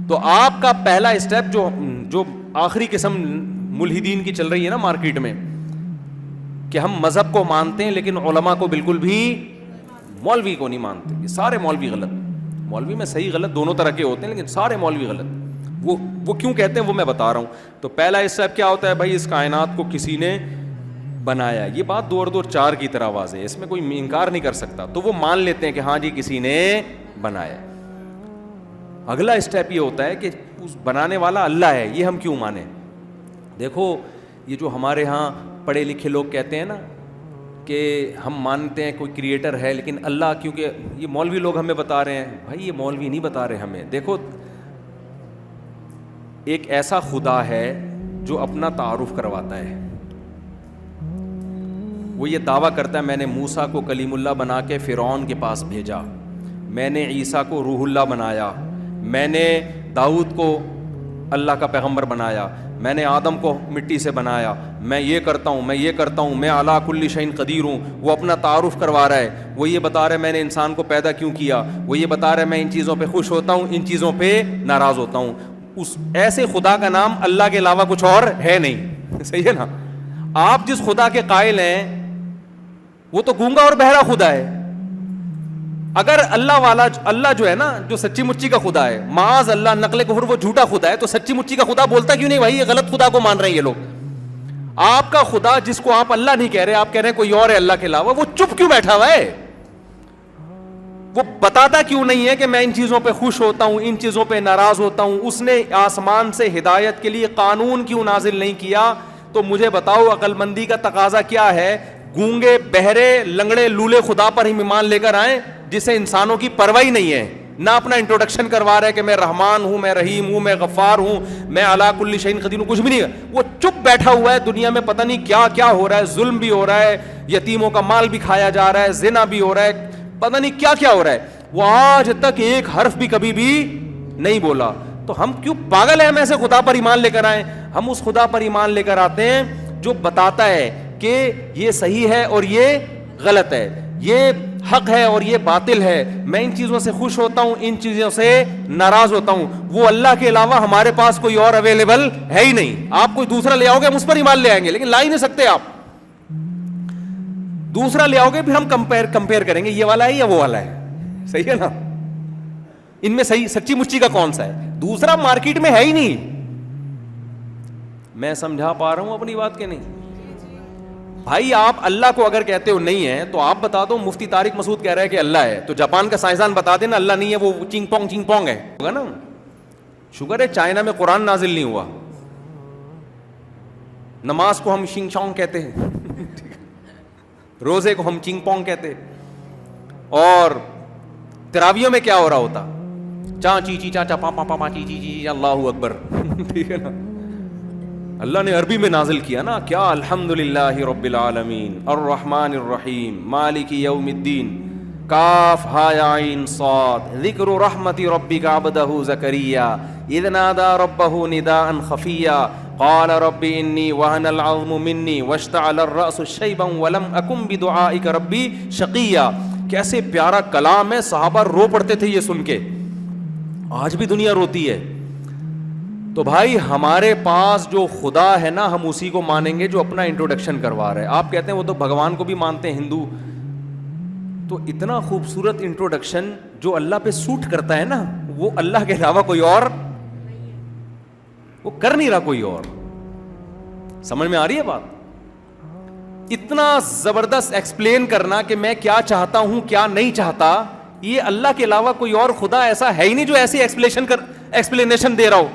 تو آپ کا پہلا اسٹیپ جو آخری قسم ملحدین کی چل رہی ہے نا مارکیٹ میں, کہ ہم مذہب کو مانتے ہیں لیکن علماء کو بالکل بھی, مولوی کو نہیں مانتے. یہ سارے مولوی غلط. مولوی میں صحیح غلط دونوں طرح کے ہوتے ہیں, لیکن سارے مولوی غلط. وہ کیوں کہتے ہیں وہ میں بتا رہا ہوں. تو پہلا اسٹیپ کیا ہوتا ہے بھائی, اس کائنات کو کسی نے بنایا. یہ بات 2 اور 2 4 کی طرح واضح ہے, اس میں کوئی انکار نہیں کر سکتا. تو وہ مان لیتے ہیں کہ ہاں جی کسی نے بنایا. اگلا اسٹیپ یہ ہوتا ہے کہ اس بنانے والا اللہ ہے, یہ ہم کیوں مانیں. دیکھو یہ جو ہمارے ہاں پڑھے لکھے لوگ کہتے ہیں نا کہ ہم مانتے ہیں کوئی کریٹر ہے لیکن اللہ, کیونکہ یہ مولوی لوگ ہمیں بتا رہے ہیں. بھائی یہ مولوی نہیں بتا رہے ہمیں. دیکھو ایک ایسا خدا ہے جو اپنا تعارف کرواتا ہے. وہ یہ دعویٰ کرتا ہے میں نے موسیٰ کو کلیم اللہ بنا کے فرعون کے پاس بھیجا, میں نے عیسیٰ کو روح اللہ بنایا, میں نے داؤد کو اللہ کا پیغمبر بنایا, میں نے آدم کو مٹی سے بنایا, میں یہ کرتا ہوں, میں یہ کرتا ہوں, میں علی کل شیء قدیر ہوں. وہ اپنا تعارف کروا رہا ہے. وہ یہ بتا رہا ہے میں نے انسان کو پیدا کیوں کیا. وہ یہ بتا رہا ہے میں ان چیزوں پہ خوش ہوتا ہوں, ان چیزوں پہ ناراض ہوتا ہوں. اس ایسے خدا کا نام اللہ کے علاوہ کچھ اور ہے نہیں. صحیح ہے نا. آپ جس خدا کے قائل ہیں وہ تو گونگا اور بہرا خدا ہے. اگر اللہ والا اللہ جو ہے نا جو سچی مچی کا خدا ہے, معاذ اللہ نقل کفر وہ جھوٹا خدا ہے, تو سچی مچی کا خدا بولتا کیوں نہیں بھائی؟ یہ غلط خدا کو مان رہے ہیں یہ لوگ. آپ کا خدا جس کو آپ اللہ نہیں کہہ رہے, آپ کہہ رہے ہیں کوئی اور ہے اللہ کے علاوہ, وہ چپ کیوں بیٹھا ہوا ہے؟ وہ بتاتا کیوں نہیں ہے کہ میں ان چیزوں پہ خوش ہوتا ہوں, ان چیزوں پہ ناراض ہوتا ہوں؟ اس نے آسمان سے ہدایت کے لیے قانون کیوں نازل نہیں کیا؟ تو مجھے بتاؤ عقل مندی کا تقاضا کیا ہے؟ گونگے بہرے لنگڑے لولے خدا پر ہی ایمان لے کر آئیں جسے انسانوں کی پرواہ نہیں ہے, نہ اپنا انٹروڈکشن کروا رہا ہے کہ میں رحمان ہوں, میں رحیم ہوں, میں غفار ہوں, میں علی کل شیء قدیر ہوں, کچھ بھی نہیں ہے. وہ چپ بیٹھا ہوا ہے. دنیا میں پتہ نہیں کیا کیا ہو رہا ہے, ظلم بھی ہو رہا ہے, یتیموں کا مال بھی کھایا جا رہا ہے, زنا بھی ہو رہا ہے, پتہ نہیں کیا کیا ہو رہا ہے. وہ آج تک ایک حرف بھی کبھی بھی نہیں بولا. تو ہم کیوں پاگل ہیں ہم ایسے خدا پر ایمان لے کر آئیں؟ ہم اس خدا پر ایمان لے کر آتے ہیں جو بتاتا ہے کہ یہ صحیح ہے اور یہ غلط ہے, یہ حق ہے اور یہ باطل ہے, میں ان چیزوں سے خوش ہوتا ہوں, ان چیزوں سے ناراض ہوتا ہوں. وہ اللہ کے علاوہ ہمارے پاس کوئی اور اویلیبل ہے ہی نہیں. آپ کوئی دوسرا لے آؤ گے ہم اس پر ایمان لے آئیں گے, لیکن لا ہی نہیں سکتے. آپ دوسرا لے آؤ گے پھر ہم کمپیئر کریں گے یہ والا ہے یا وہ والا ہے. صحیح ہے نا. ان میں صحیح سچی مچی کا کون سا ہے؟ دوسرا مارکیٹ میں ہے ہی نہیں. میں سمجھا پا رہا ہوں اپنی بات کے نہیں؟ بھائی آپ اللہ کو اگر کہتے ہو نہیں ہے تو آپ بتا دو. مفتی طارق مسعود کہہ رہا ہے کہ اللہ ہے, تو جاپان کا سائنسدان بتا دینا اللہ نہیں ہے, وہ چنگ پونگ ہے. ہوگا نا. شکر ہے چائنا میں قرآن نازل نہیں ہوا. نماز کو ہم شنگ چونگ کہتے ہیں, روزے کو ہم چنگ پونگ کہتے ہیں, اور تراویوں میں کیا ہو رہا ہوتا؟ چاں چی چی چا چا پا پا پا پا چی چی چی اللہ اکبر. ٹھیک ہے نا. اللہ نے عربی میں نازل کیا نا, کیا الحمدللہ رب العالمین الرحمن الرحیم مالک یوم الدین, کاف ہا یا عین صاد, ذکر رحمت ربک عبدہ زکریا اذ نادى ربہ نداء خفیا قال رب انی وہن العظم منی واشتعل الرأس شیبا ولم اکن بدعائک ربی شقیا. کیسے پیارا کلام ہے, صحابہ رو پڑتے تھے یہ سن کے, آج بھی دنیا روتی ہے. تو بھائی ہمارے پاس جو خدا ہے نا ہم اسی کو مانیں گے جو اپنا انٹروڈکشن کروا رہے ہیں. آپ کہتے ہیں وہ تو بھگوان کو بھی مانتے ہیں ہندو, تو اتنا خوبصورت انٹروڈکشن جو اللہ پہ سوٹ کرتا ہے نا وہ اللہ کے علاوہ کوئی اور وہ کر نہیں رہا, کوئی اور. سمجھ میں آ رہی ہے بات؟ اتنا زبردست ایکسپلین کرنا کہ میں کیا چاہتا ہوں کیا نہیں چاہتا, یہ اللہ کے علاوہ کوئی اور خدا ایسا ہے ہی نہیں جو ایسی ایکسپلینیشن دے رہا ہو.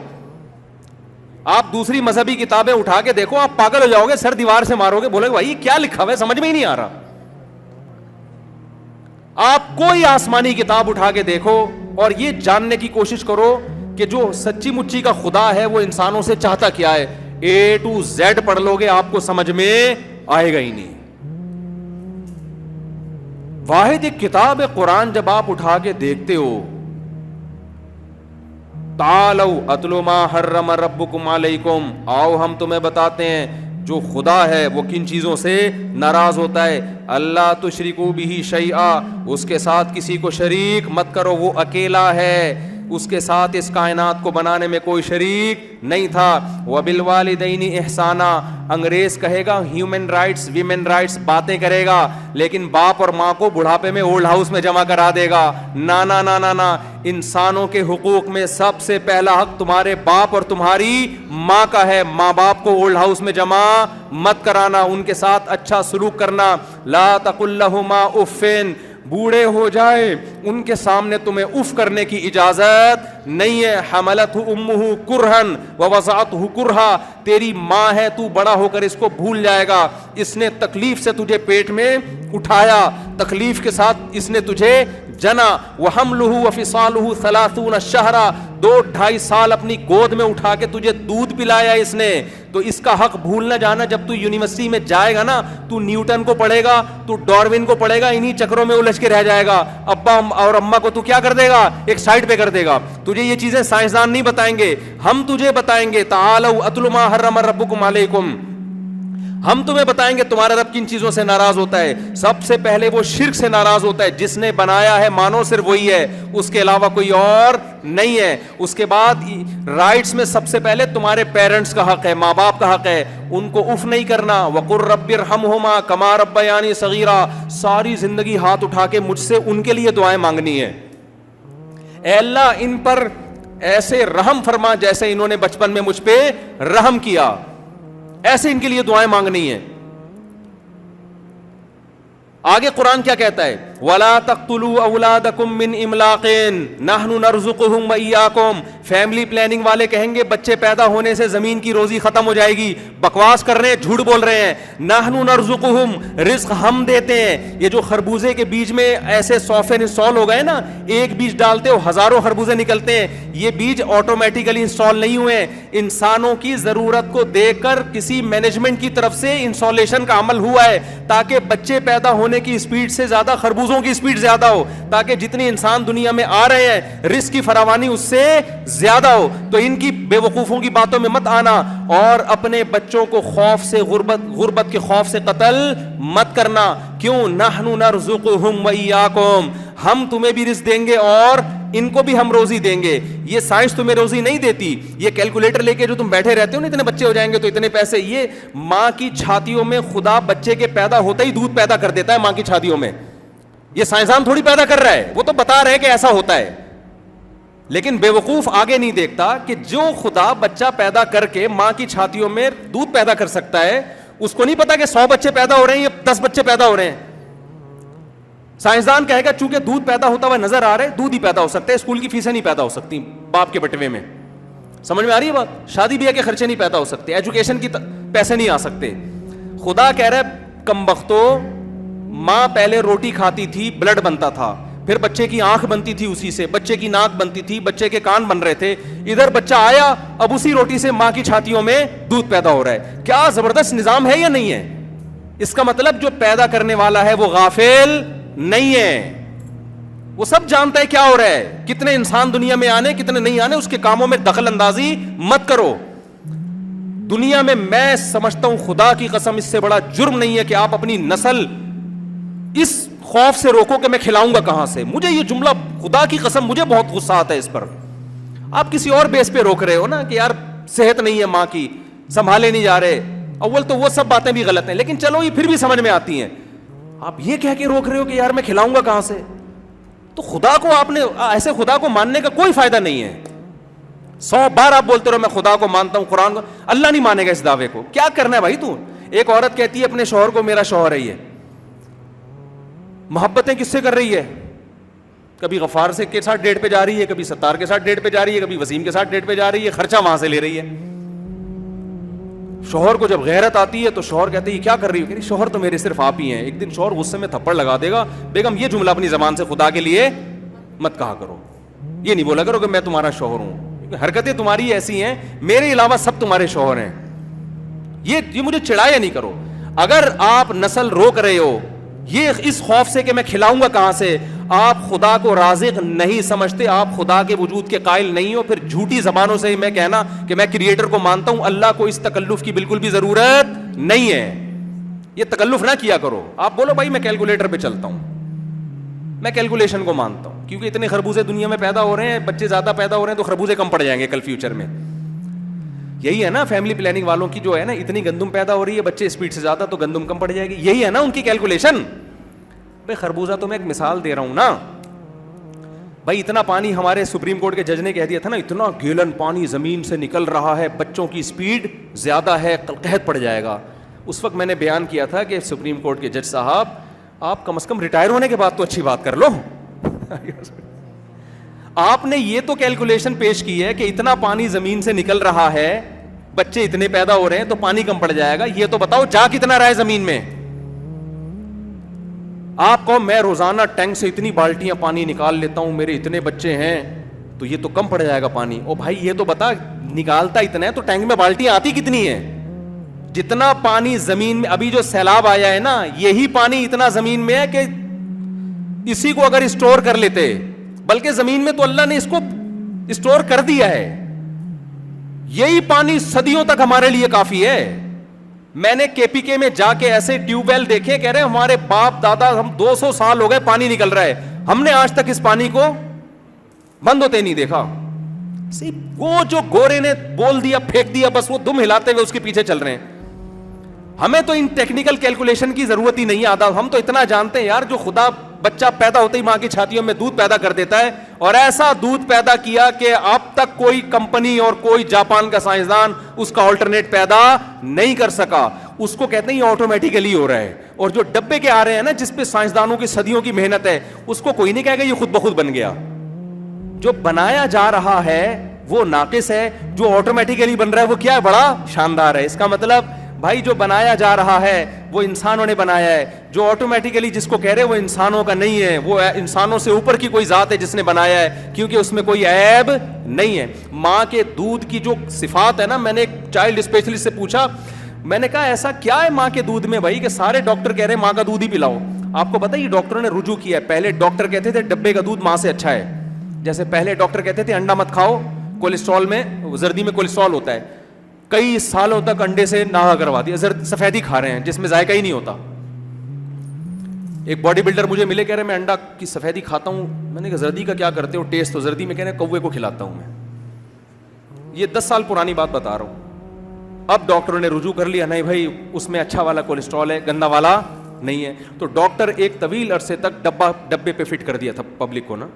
آپ دوسری مذہبی کتابیں اٹھا کے دیکھو, آپ پاگل ہو جاؤ گے, سر دیوار سے مارو گے, بولے گے بھائی کیا لکھا ہوا ہے, سمجھ میں ہی نہیں آ رہا. آپ کوئی آسمانی کتاب اٹھا کے دیکھو اور یہ جاننے کی کوشش کرو کہ جو سچی مچی کا خدا ہے وہ انسانوں سے چاہتا کیا ہے. A to Z پڑھ لو گے آپ کو سمجھ میں آئے گا ہی نہیں. واحد ایک کتاب قرآن جب آپ اٹھا کے دیکھتے ہو, تعالوا اتلوا ما حرم ربکم علیکم, آؤ ہم تمہیں بتاتے ہیں جو خدا ہے وہ کن چیزوں سے ناراض ہوتا ہے. اللہ تشرکوا بہ شیئا, اس کے ساتھ کسی کو شریک مت کرو, وہ اکیلا ہے. اس کے ساتھ اس کائنات کو بنانے میں کوئی شریک نہیں تھا. وبالوالدین احسانا, انگریز کہے گا ہیومن رائٹس, ویمن رائٹس باتیں کرے گا, لیکن باپ اور ماں کو بڑھاپے میں اولڈ ہاؤس میں جمع کرا دے گا. نا نا نا نا نا, انسانوں کے حقوق میں سب سے پہلا حق تمہارے باپ اور تمہاری ماں کا ہے. ماں باپ کو اولڈ ہاؤس میں جمع مت کرانا, ان کے ساتھ اچھا سلوک کرنا. لا تقل لہما اف, بوڑھے ہو جائے ان کے سامنے تمہیں اف کرنے کی اجازت نہیں ہے. حملتہ امہ کرہن ووضعتہ کرہا, تیری ماں ہے, تو بڑا ہو کر اس کو بھول جائے گا. اس نے تکلیف سے تجھے پیٹ میں اٹھایا, تکلیف کے ساتھ اس نے تجھے جنا. وحملہ وفصالہ 30 شہرا, 2-2.5 سال اپنی گود میں اٹھا کے تجھے دودھ پلایا اس نے. تو اس کا حق بھول نہ جانا. جب تو یونیورسٹی میں جائے گا نا, تو نیوٹن کو پڑھے گا, تو ڈاروین کو پڑھے گا, انہی چکروں میں الجھ کے رہ جائے گا. ابا اور اماں کو تو کیا کر دے گا, ایک سائڈ پہ کر دے گا. تجھے یہ چیزیں سائنسدان نہیں بتائیں گے, ہم تجھے بتائیں گے. تعالوا اتل ما حرم ربکم علیکم, ہم تمہیں بتائیں گے تمہارا رب کن چیزوں سے ناراض ہوتا ہے. سب سے پہلے وہ شرک سے ناراض ہوتا ہے. جس نے بنایا ہے مانو صرف وہی ہے, اس کے علاوہ کوئی اور نہیں ہے. اس کے بعد رائٹس میں سب سے پہلے تمہارے پیرنٹس کا حق ہے, ماں باپ کا حق ہے, ان کو اف نہیں کرنا. وقر رب ارحمہما کما ربیانی صغیرا, ساری زندگی ہاتھ اٹھا کے مجھ سے ان کے لیے دعائیں مانگنی ہے. اے اللہ ان پر ایسے رحم فرما جیسے انہوں نے بچپن میں مجھ پہ رحم کیا, ایسے ان کے لیے دعائیں مانگنی ہیں. آگے قرآن کیا کہتا ہے, وَلَا تَقْتُلُوا أَوْلَادَكُمْ مِنْ إِمْلَاقٍ نَحْنُ نَرْزُقُهُمْ وَإِيَّاكُمْ. فیملی پلاننگ والے کہیں گے بچے پیدا ہونے سے زمین کی روزی ختم ہو جائے گی. بکواس کر رہے ہیں, جھوٹ بول رہے ہیں. نَحْنُ نَرْزُقُهُمْ, رزق ہم دیتے ہیں. یہ جو خربوزے کے بیج میں ایسے 100 انسٹال ہو گئے نا, ایک بیج ڈالتے ہو ہزاروں خربوزے نکلتے ہیں, یہ بیج آٹومیٹیکلی انسٹال نہیں ہوئے ہیں. انسانوں کی ضرورت کو دیکھ کر کسی مینجمنٹ کی طرف سے انسٹالیشن کا عمل ہوا ہے, تاکہ بچے پیدا ہونے کی اسپیڈ سے زیادہ خربوزوں کی اسپیڈ زیادہ ہو, تاکہ جتنی انسان دنیا میں آ رہے ہیں رزق کی فراوانی اس سے زیادہ ہو. تو ان کی بے وقوفوں کی باتوں میں مت آنا, اور اپنے بچوں کو خوف سے غربت کے خوف سے قتل مت کرنا. کیوں؟ نحن نرزقہم وإیاکم, ہم تمہیں بھی رزق دیں گے اور ان کو بھی ہم روزی دیں گے. یہ سائنس تمہیں روزی نہیں دیتی. یہ کیلکولیٹر لے کے جو تم بیٹھے رہتے ہو نا, اتنے بچے ہو جائیں گے تو اتنے پیسے, یہ ماں کی چھاتیوں میں خدا بچے کے پیدا ہوتا ہی دودھ پیدا کر دیتا ہے ماں کی چھاتیوں میں. یہ سائنسدان تھوڑی پیدا کر رہا ہے, وہ تو بتا رہے کہ ایسا ہوتا ہے. لیکن بے وقوف آگے نہیں دیکھتا کہ جو خدا بچہ پیدا کر کے ماں کی چھاتیوں میں دودھ پیدا کر سکتا ہے, اس کو نہیں پتا کہ 100 بچے پیدا ہو رہے ہیں یا 10 بچے پیدا ہو رہے ہیں. سائنسدان کہے گا چونکہ دودھ پیدا ہوتا ہوا نظر آ رہا ہے, دودھ ہی پیدا ہو سکتا ہے, اسکول کی فیسیں نہیں پیدا ہو سکتی باپ کے بٹوے میں. سمجھ میں آ رہی ہے بات؟ شادی بیاہ کے خرچے نہیں پیدا ہو سکتے, ایجوکیشن کی پیسے نہیں آ سکتے. خدا کہہ رہا ہے کمبختو, ماں پہلے روٹی کھاتی تھی, بلڈ بنتا تھا, پھر بچے کی آنکھ بنتی تھی, اسی سے بچے کی ناک بنتی تھی, بچے کے کان بن رہے تھے, ادھر بچہ آیا, اب اسی روٹی سے ماں کی چھاتیوں میں دودھ پیدا ہو رہا ہے. کیا زبردست نظام ہے یا نہیں ہے؟ اس کا مطلب جو پیدا کرنے والا ہے وہ غافل نہیں ہے, وہ سب جانتا ہے کیا ہو رہا ہے. کتنے انسان دنیا میں آنے کتنے نہیں آنے, اس کے کاموں میں دخل اندازی مت کرو. دنیا میں سمجھتا ہوں خدا کی قسم اس سے بڑا جرم نہیں ہے کہ آپ اپنی نسل اس خوف سے روکو کہ میں کھلاؤں گا کہاں سے. مجھے یہ جملہ خدا کی قسم مجھے بہت غصہ آتا ہے اس پر. آپ کسی اور بیس پہ روک رہے ہو نا کہ یار صحت نہیں ہے ماں کی, سنبھالے نہیں جا رہے. اول تو وہ سب باتیں بھی غلط ہیں, لیکن چلو یہ پھر بھی سمجھ میں آتی ہیں. آپ یہ کہہ کے روک رہے ہو کہ یار میں کھلاؤں گا کہاں سے, تو خدا کو آپ نے ایسے خدا کو ماننے کا کوئی فائدہ نہیں ہے. 100 بار آپ بولتے رہو میں خدا کو مانتا ہوں, قرآن کو, اللہ نہیں مانے گا اس دعوے کو. کیا کرنا ہے بھائی تو؟ ایک عورت کہتی ہے اپنے شوہر کو میرا شوہر ہے, یہ محبتیں کس سے کر رہی ہے؟ کبھی غفار سے کے ساتھ ڈیٹ پہ جا رہی ہے, کبھی ستار کے ساتھ ڈیٹ پہ جا رہی ہے, کبھی وسیم کے ساتھ ڈیٹ پہ جا رہی ہے, خرچہ وہاں سے لے رہی ہے. شوہر کو جب غیرت آتی ہے تو شوہر کہتے ہیں یہ کیا کر رہی ہو؟ کہ شوہر تو میرے صرف آپ ہی ہیں. ایک دن شوہر غصے میں تھپڑ لگا دے گا, بیگم یہ جملہ اپنی زبان سے خدا کے لیے مت کہا کرو, یہ نہیں بولا کرو کہ میں تمہارا شوہر ہوں, حرکتیں تمہاری ایسی ہیں, میرے علاوہ سب تمہارے شوہر ہیں. یہ مجھے چڑھایا نہیں کرو. اگر آپ نسل روک رہے ہو یہ اس خوف سے کہ میں کھلاؤں گا کہاں سے, آپ خدا کو رازق نہیں سمجھتے, آپ خدا کے وجود کے قائل نہیں ہو. پھر جھوٹی زبانوں سے میں کہنا کہ میں کریٹر کو مانتا ہوں, اللہ کو اس تکلف کی بالکل بھی ضرورت نہیں ہے. یہ تکلف نہ کیا کرو. آپ بولو بھائی میں کیلکولیٹر پہ چلتا ہوں, میں کیلکولیشن کو مانتا ہوں, کیونکہ اتنے خربوزے دنیا میں پیدا ہو رہے ہیں, بچے زیادہ پیدا ہو رہے ہیں, تو خربوزے کم پڑ جائیں گے کل فیوچر میں. یہی ہے نا فیملی پلاننگ والوں کی جو ہے نا, اتنی گندم پیدا ہو رہی ہے, بچے اسپیڈ سے زیادہ, تو گندم کم پڑ جائے گی. یہی ہے نا ان کی کیلکولیشن. بھائی خربوزہ تو میں ایک مثال دے رہا ہوں نا. بھائی اتنا پانی, ہمارے سپریم کورٹ کے جج نے کہہ دیا تھا نا, اتنا گیلن پانی زمین سے نکل رہا ہے, بچوں کی اسپیڈ زیادہ ہے, قحط پڑ جائے گا. اس وقت میں نے بیان کیا تھا کہ سپریم کورٹ کے جج صاحب, آپ کم از کم ریٹائر ہونے کے بعد تو اچھی بات کر لو. آپ نے یہ تو کیلکولیشن پیش کی ہے کہ اتنا پانی زمین سے نکل رہا ہے, بچے اتنے پیدا ہو رہے ہیں, تو پانی کم پڑ جائے گا. یہ تو بتاؤ جا کتنا رہا ہے زمین میں. آپ کو میں روزانہ ٹینک سے اتنی بالٹیاں پانی نکال لیتا ہوں, میرے اتنے بچے ہیں, تو یہ تو کم پڑ جائے گا پانی. او بھائی یہ تو بتا, نکالتا اتنا ہے تو ٹینک میں بالٹیاں آتی کتنی ہیں؟ جتنا پانی زمین میں, ابھی جو سیلاب آیا ہے نا, یہی پانی اتنا زمین میں ہے کہ اسی کو اگر اسٹور کر لیتے, بلکہ زمین میں تو اللہ نے اس کو اسٹور کر دیا ہے, یہی پانی صدیوں تک ہمارے لیے کافی ہے. میں نے کے پی کے میں جا کے ایسے ٹیوب ویل دیکھے, کہہ رہے ہمارے باپ دادا, ہم 200 سال ہو گئے پانی نکل رہا ہے, ہم نے آج تک اس پانی کو بند ہوتے نہیں دیکھا. وہ جو گورے نے بول دیا, پھینک دیا, بس وہ دم ہلاتے ہوئے اس کے پیچھے چل رہے ہیں. ہمیں تو ان ٹیکنیکل کیلکولیشن کی ضرورت ہی نہیں آتا. ہم تو اتنا جانتے ہیں یار, جو خدا بچہ پیدا ہوتے ہی ماں کی چھاتیوں میں دودھ پیدا کر دیتا ہے, اور ایسا دودھ پیدا کیا کہ اب تک کوئی کمپنی اور کوئی جاپان کا سائنسدان اس کا آلٹرنیٹ پیدا نہیں کر سکا. اس کو کہتے ہیں یہ آٹومیٹیکلی ہو رہا ہے. اور جو ڈبے کے آ رہے ہیں نا, جس پہ سائنسدانوں کی صدیوں کی محنت ہے, اس کو کوئی نہیں کہے گا یہ خود بخود بن گیا. جو بنایا جا رہا ہے وہ ناقص ہے, جو آٹومیٹیکلی بن رہا ہے وہ کیا ہے, بڑا شاندار ہے. اس کا مطلب بھائی جو بنایا جا رہا ہے وہ انسانوں نے بنایا ہے, جو آٹومیٹیکلی جس کو کہہ رہے وہ انسانوں کا نہیں ہے, وہ انسانوں سے اوپر کی کوئی ذات ہے جس نے بنایا ہے, کیونکہ اس میں کوئی عیب نہیں ہے. ماں کے دودھ کی جو صفات ہے نا, میں نے ایک چائلڈ اسپیشلسٹ سے پوچھا, میں نے کہا ایسا کیا ہے ماں کے دودھ میں بھائی کہ سارے ڈاکٹر کہہ رہے ہیں ماں کا دودھ ہی پلاؤ. آپ کو پتہ ہے یہ ڈاکٹروں نے رجوع کیا ہے. پہلے ڈاکٹر کہتے تھے ڈبے کا دودھ ماں سے اچھا ہے. جیسے پہلے ڈاکٹر کہتے تھے انڈا مت کھاؤ, کولیسٹرول میں, زردی میں کولیسٹرول ہوتا ہے. کئی سالوں تک انڈے سے ناغہ کروا دیا, سفیدی کھا رہے ہیں جس میں ذائقہ ہی نہیں ہوتا. ایک باڈی بلڈر مجھے ملے, کہہ رہے میں انڈا کی سفیدی کھاتا ہوں. میں نے کہا زردی کا کیا کرتے ہو ٹیسٹ؟ تو زردی میں کہہ رہے کوے کو کھلاتا ہوں میں. یہ 10 سال پرانی بات بتا رہا ہوں. اب ڈاکٹروں نے رجوع کر لیا, نہیں بھائی اس میں اچھا والا کولیسٹرول ہے, گندا والا نہیں ہے. تو ڈاکٹر ایک طویل عرصے تک ڈبے پہ فٹ کر دیا تھا پبلک کو نا,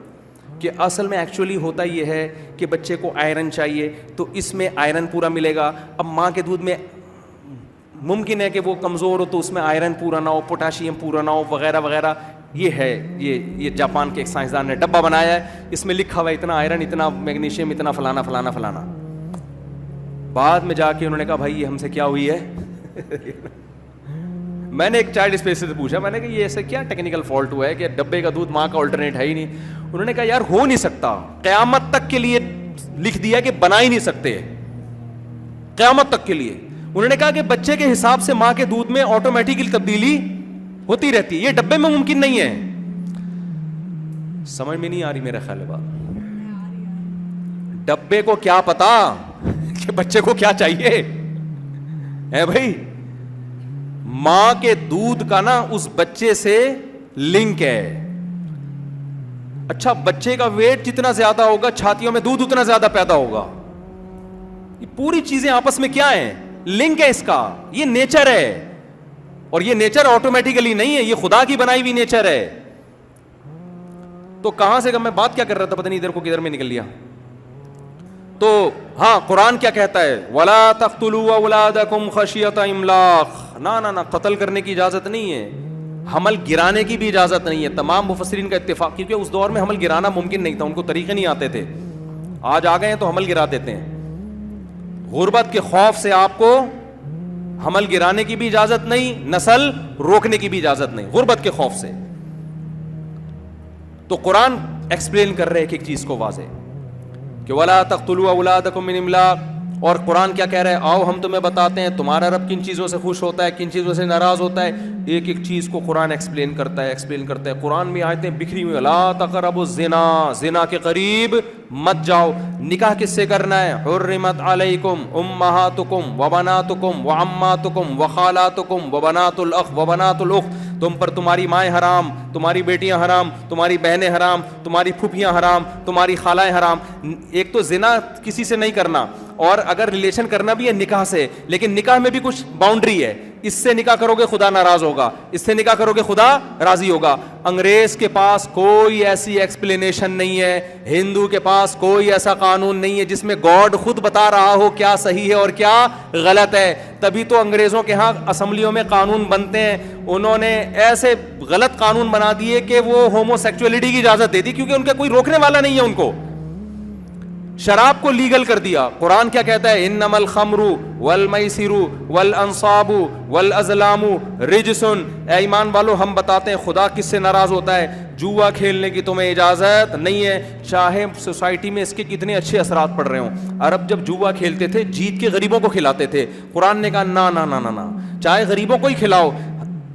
کہ اصل میں ایکچولی ہوتا یہ ہے کہ بچے کو آئرن چاہیے, تو اس میں آئرن پورا ملے گا. اب ماں کے دودھ میں ممکن ہے کہ وہ کمزور ہو تو اس میں آئرن پورا نہ ہو, پوٹاشیم پورا نہ ہو, وغیرہ وغیرہ. یہ ہے یہ جاپان کے ایک سائنسدان نے ڈبہ بنایا ہے, اس میں لکھا ہوا ہے اتنا آئرن, اتنا میگنیشیم, اتنا فلانا فلانا فلانا. بعد میں جا کے انہوں نے کہا بھائی یہ ہم سے کیا ہوئی ہے. میں نے ایک چائلڈ اسپیشلسٹ سے پوچھا, میں نے کہا یہ ایسے کیا ٹیکنیکل فالٹ ہوا ہے کہ ڈبے کا دودھ ماں کا آلٹرنیٹ ہے ہی نہیں. انہوں نے کہا یار ہو نہیں سکتا, قیامت تک کے لیے لکھ دیا کہ بنا ہی نہیں سکتے, قیامت تک کے لیے. انہوں نے کہا کہ بچے کے حساب سے ماں کے دودھ میں آٹومیٹکلی تبدیلی ہوتی رہتی ہے, یہ ڈبے میں ممکن نہیں ہے. سمجھ میں نہیں آ رہی میرا خیال ہے بات. ڈبے کو کیا پتا کہ بچے کو کیا چاہیے ہے بھائی. ماں کے دودھ کا نا اس بچے سے لنک ہے. اچھا بچے کا ویٹ جتنا زیادہ ہوگا, چھاتیوں میں دودھ اتنا زیادہ پیدا ہوگا. یہ پوری چیزیں آپس میں کیا ہیں, لنک ہے اس کا. یہ نیچر ہے, اور یہ نیچر آٹومیٹیکلی نہیں ہے, یہ خدا کی بنائی ہوئی نیچر ہے. تو کہاں سے میں بات کیا کر رہا تھا, پتہ نہیں ادھر کو کدھر میں نکل لیا. تو ہاں قرآن کیا کہتا ہے, وَلَا تَقْتُلُوا أَوْلَادَكُمْ خَشْيَةَ إِمْلَاقٍ. نہ قتل کرنے کی اجازت نہیں ہے, حمل گرانے کی بھی اجازت نہیں ہے. تمام مفسرین کا اتفاق, کیونکہ اس دور میں حمل گرانا ممکن نہیں تھا, ان کو طریقے نہیں آتے تھے. آج آ گئے ہیں تو حمل گرا دیتے ہیں. غربت کے خوف سے آپ کو حمل گرانے کی بھی اجازت نہیں, نسل روکنے کی بھی اجازت نہیں, غربت کے خوف سے. تو قرآن ایکسپلین کر رہے ہیں ایک چیز کو واضح کہ وَلَا تَقْتُلُوا أَوْلَادَكُمْ مِنْ إِمْلَاقٍ. اور قرآن کیا کہہ رہا ہے, آؤ ہم تمہیں بتاتے ہیں تمہارا رب کن چیزوں سے خوش ہوتا ہے, کن چیزوں سے ناراض ہوتا ہے. ایک ایک چیز کو قرآن ایکسپلین کرتا ہے. قرآن میں آیتیں بکھری ہوئی, لا تقربوا الزنا, زنا کے قریب مت جاؤ. نکاح کس سے کرنا ہے؟ حرمت علیکم امہاتکم وبناتکم وعماتکم وخالاتکم وبنات الاخ وبنات الاخت. تم پر تمہاری مائیں حرام, تمہاری بیٹیاں حرام, تمہاری بہنیں حرام, تمہاری پھوپھیاں حرام, تمہاری خالائیں حرام. ایک تو زنا کسی سے نہیں کرنا, اور اگر ریلیشن کرنا بھی ہے نکاح سے, لیکن نکاح میں بھی کچھ باؤنڈری ہے. اس سے نکاح کرو گے خدا ناراض ہوگا, اس سے نکاح کرو گے خدا راضی ہوگا. انگریز کے پاس کوئی ایسی ایکسپلینیشن نہیں ہے, ہندو کے پاس کوئی ایسا قانون نہیں ہے جس میں گاڈ خود بتا رہا ہو کیا صحیح ہے اور کیا غلط ہے. تبھی تو انگریزوں کے ہاں اسمبلیوں میں قانون بنتے ہیں. انہوں نے ایسے غلط قانون بنا دیے کہ وہ ہومو سیکچولیٹی کی اجازت دے دی, کیونکہ ان کا کوئی روکنے والا نہیں ہے. ان کو شراب کو لیگل کر دیا. قرآن کیا کہتا ہے؟ انما الخمر والمیسر والانصاب والازلام رجس. اے ایمان والو, ہم بتاتے ہیں خدا کس سے ناراض ہوتا ہے. جوا کھیلنے کی تمہیں اجازت نہیں ہے, چاہے سوسائٹی میں اس کے کتنے اچھے اثرات پڑ رہے ہوں. عرب جب جوا کھیلتے تھے جیت کے غریبوں کو کھلاتے تھے. قرآن نے کہا نا نا نا نا, چاہے غریبوں کو ہی کھلاؤ,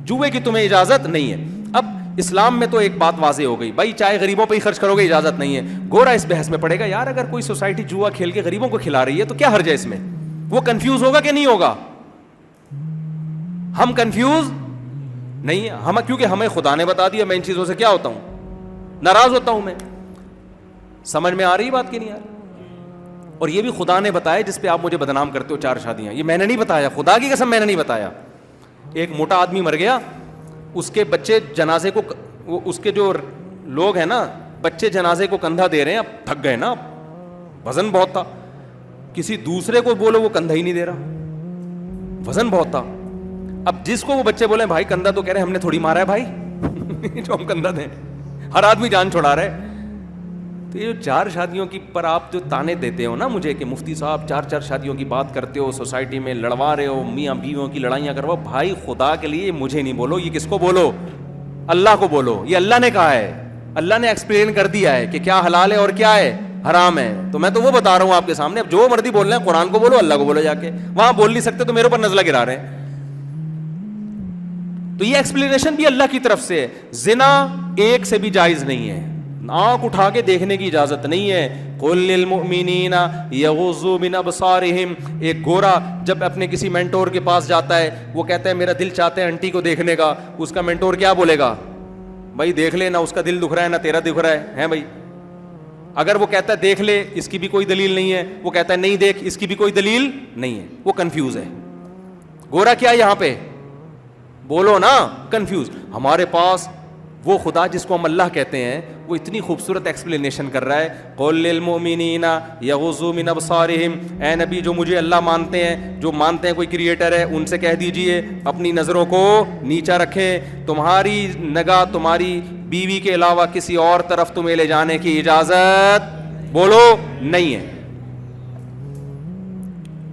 جوئے کی تمہیں اجازت نہیں ہے. اب اسلام میں تو ایک بات واضح ہو گئی, بھائی چاہے غریبوں پہ ہی خرچ کرو گے اجازت نہیں ہے. گورا اس بحث میں پڑے گا, یار اگر کوئی سوسائٹی جوا کھیل کے غریبوں کو کھلا رہی ہے تو کیا حرج ہے اس میں؟ وہ کنفیوز ہوگا کہ نہیں ہوگا؟ ہم کنفیوز نہیں ہے, ہم کیونکہ ہمیں خدا نے بتا دیا. میں ان چیزوں سے کیا ہوتا ہوں؟ ناراض ہوتا ہوں میں. سمجھ میں آ رہی بات کہ نہیں آ رہی؟ اور یہ بھی خدا نے بتایا جس پہ آپ مجھے بدنام کرتے ہو, 4 شادیاں. یہ میں نے نہیں بتایا, خدا کی قسم میں نے نہیں بتایا. ایک موٹا آدمی مر گیا, اس کے بچے جنازے کو, اس کے جو لوگ ہیں نا بچے جنازے کو کندھا دے رہے ہیں. اب تھک گئے نا, وزن بہت تھا. کسی دوسرے کو بولو وہ کندھا ہی نہیں دے رہا, وزن بہت تھا. اب جس کو وہ بچے بولے بھائی کندھا, تو کہہ رہے ہم نے تھوڑی مارا ہے بھائی جو ہم کندھا دیں. ہر آدمی جان چھڑا رہا ہے. تو یہ 4 شادیوں کی پر آپ جو تانے دیتے ہو نا مجھے کہ مفتی صاحب 4 شادیوں کی بات کرتے ہو, سوسائٹی میں لڑوا رہے ہو, میاں بیویوں کی لڑائیاں کرواؤ, بھائی خدا کے لیے مجھے نہیں بولو, یہ کس کو بولو؟ اللہ کو بولو. یہ اللہ نے کہا ہے, اللہ نے ایکسپلین کر دیا ہے کہ کیا حلال ہے اور کیا ہے حرام ہے. تو میں تو وہ بتا رہا ہوں آپ کے سامنے. اب جو مرضی بول رہے ہیں, قرآن کو بولو, اللہ کو بولو. جا کے وہاں بول نہیں سکتے تو میرے اوپر نزلہ گرا رہے ہیں. تو یہ ایکسپلینیشن بھی اللہ کی طرف سے ہے. زنا ایک سے بھی جائز نہیں ہے, آنکھ اٹھا کے دیکھنے کی اجازت نہیں ہے. قل للمؤمنین یغضوا من ابصارہم. ایک گورا جب اپنے کسی مینٹور کے پاس جاتا ہے, وہ کہتا ہے میرا دل چاہتا ہے انٹی کو دیکھنے کا, اس کا مینٹور کیا بولے گا؟ بھائی دیکھ لے, نہ اس کا دل دکھ رہا ہے نہ تیرا دکھ رہا ہے بھائی. اگر وہ کہتا ہے دیکھ لے, اس کی بھی کوئی دلیل نہیں ہے. وہ کہتا ہے نہیں دیکھ, اس کی بھی کوئی دلیل نہیں ہے. وہ کنفیوز ہے. گورا کیا یہاں پہ بولو نا, کنفیوز. ہمارے پاس وہ خدا جس کو ہم اللہ کہتے ہیں وہ اتنی خوبصورت ایکسپلینیشن کر رہا ہے. قل للمؤمنین یغضوا من ابصارہم. اے نبی جو مجھے اللہ مانتے ہیں, جو مانتے ہیں کوئی کریٹر ہے, ان سے کہہ دیجئے اپنی نظروں کو نیچا رکھیں. تمہاری نگاہ تمہاری بیوی کے علاوہ کسی اور طرف تمہیں لے جانے کی اجازت بولو نہیں ہے.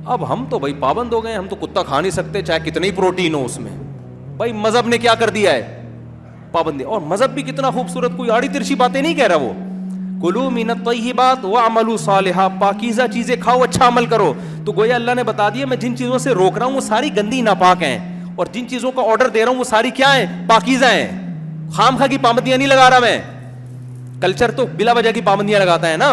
اب ہم تو بھائی پابند ہو گئے, ہم تو کتا کھا نہیں سکتے چاہے کتنی پروٹین ہو اس میں. بھائی مذہب نے کیا کر دیا ہے؟ پابندی. اور مذہب بھی کتنا خوبصورت, کوئی آڑی ترچی باتیں نہیں کہہ رہا وہ. کلوا من الطیبات واعملوا صالحا. پاکیزہ چیزیں کھاؤ, اچھا عمل کرو. تو گویا اللہ نے بتا دیا میں جن چیزوں سے روک رہا ہوں وہ ساری گندی ناپاک ہیں, اور جن چیزوں کا آرڈر دے رہا ہوں وہ ساری کیا ہیں؟ پاکیزہ ہیں. خام خواہ کی پابندیاں نہیں لگا رہا میں. کلچر تو بلا وجہ کی پابندیاں لگاتا ہے نا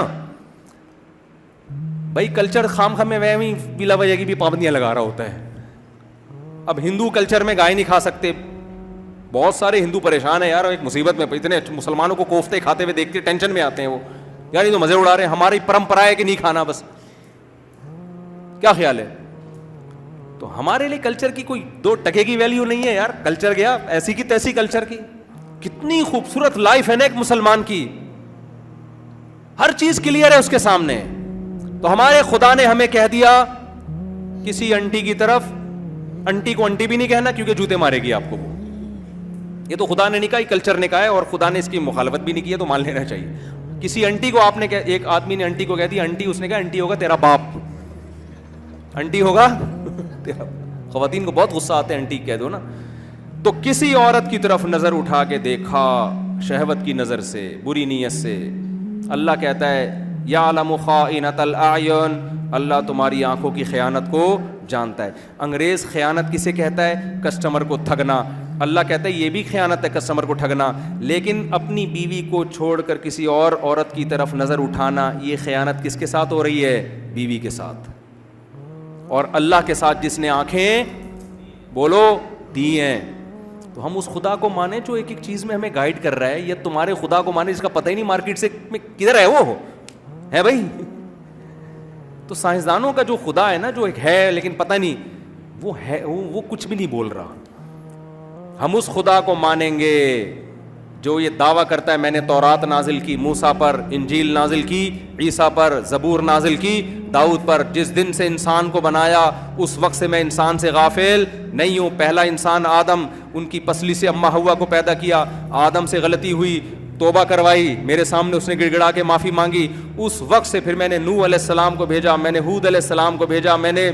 بھائی. کلچر خام خواہ میں وہی بلا وجہ کی بھی پابندیاں لگا رہا ہوتا ہے. اب ہندو کلچر میں گائے نہیں کھا سکتے. بہت سارے ہندو پریشان ہیں یار, ایک مصیبت میں, اتنے مسلمانوں کو کوفتے کھاتے ہوئے دیکھ کے ٹینشن میں آتے ہیں وہ, یار یہ تو مزے اڑا رہے ہیں, ہماری پرمپرا ہے کہ نہیں کھانا بس. کیا خیال ہے؟ تو ہمارے لیے کلچر کی کوئی 2 ٹکے کی ویلیو نہیں ہے یار. کلچر گیا ایسی کی تیسی کلچر کی. کتنی خوبصورت لائف ہے نا ایک مسلمان کی, ہر چیز کلیئر ہے اس کے سامنے. تو ہمارے خدا نے ہمیں کہہ دیا کسی انٹی کی طرف, انٹی کو انٹی بھی نہیں کہنا کیونکہ جوتے مارے گی آپ کو. یہ تو خدا نے نہیں کہا, یہ کلچر نے کہا ہے, اور خدا نے اس کی مخالفت بھی نہیں کی ہے, تو مان لینا چاہیے. کسی انٹی کو آپ نے, ایک آدمی نے انٹی کو کہہ دیا انٹی, اس نے کہا انٹی ہوگا تیرا باپ, انٹی ہوگا تیرا. خواتین کو بہت غصہ آتا ہے انٹی کہہ دو نا. تو کسی عورت کی طرف نظر اٹھا کے دیکھا شہوت کی نظر سے, بری نیت سے, اللہ کہتا ہے یعلم خائنۃ الاعین. اللہ تمہاری آنکھوں کی خیانت کو جانتا ہے. انگریز خیانت کسے کہتا ہے؟ کسٹمر کو ٹھگنا. اللہ کہتا ہے یہ بھی خیانت ہے کسٹمر کو ٹھگنا. لیکن اپنی بیوی کو چھوڑ کر کسی اور عورت کی طرف نظر اٹھانا, یہ خیانت کس کے ساتھ ہو رہی ہے؟ بیوی کے ساتھ. اور اللہ کے ساتھ جس نے آنکھیں بولو دی ہیں. تو ہم اس خدا کو مانیں جو ایک ایک چیز میں ہمیں گائیڈ کر رہا ہے, یا تمہارے خدا کو مانیں جس کا پتہ ہی نہیں مارکیٹ سے کدھر ہے وہ ہے بھائی. تو سائنسدانوں کا جو خدا ہے نا, جو ایک ہے لیکن پتہ نہیں وہ ہے, وہ کچھ بھی نہیں بول رہا. ہم اس خدا کو مانیں گے جو یہ دعویٰ کرتا ہے میں نے تورات نازل کی موسیٰ پر, انجیل نازل کی عیسیٰ پر, زبور نازل کی داؤد پر. جس دن سے انسان کو بنایا اس وقت سے میں انسان سے غافل نہیں ہوں. پہلا انسان آدم, ان کی پسلی سے اماں حوا کو پیدا کیا. آدم سے غلطی ہوئی, توبہ کروائی, میرے سامنے اس نے گڑ گڑا کے معافی مانگی. اس وقت سے پھر میں نے نوح علیہ السلام کو بھیجا, میں نے ہود علیہ السلام کو بھیجا, میں نے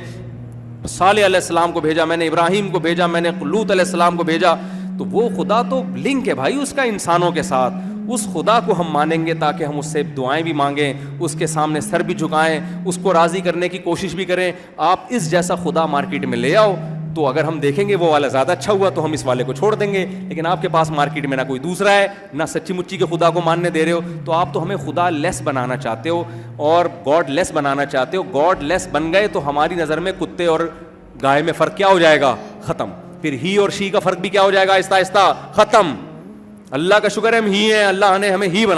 صالح علیہ السلام کو بھیجا, میں نے ابراہیم کو بھیجا, میں نے لوط علیہ السلام کو بھیجا. تو وہ خدا تو لنک ہے بھائی اس کا انسانوں کے ساتھ. اس خدا کو ہم مانیں گے تاکہ ہم اس سے دعائیں بھی مانگیں, اس کے سامنے سر بھی جھکائیں, اس کو راضی کرنے کی کوشش بھی کریں. آپ اس جیسا خدا مارکیٹ میں لے آؤ تو اگر ہم دیکھیں گے وہ والا زیادہ اچھا ہوا تو ہم اس والے کو چھوڑ دیں گے. لیکن آپ کے پاس مارکیٹ میں نہ کوئی دوسرا ہے, نہ سچی مچی کے خدا کو ماننے دے رہے ہو, تو آپ تو ہمیں خدا لیس بنانا چاہتے ہو اور گاڈ لیس بنانا چاہتے ہو. گاڈ لیس بن گئے تو ہماری نظر میں کتے اور گائے میں فرق کیا ہو جائے گا؟ ختم. پھر ہی اور شی کا فرق بھی کیا ہو جائے گا؟ آہستہ آہستہ ختم. اللہ کا شکر ہے ہم ہی ہیں, اللہ نے ہمیں ہی بنا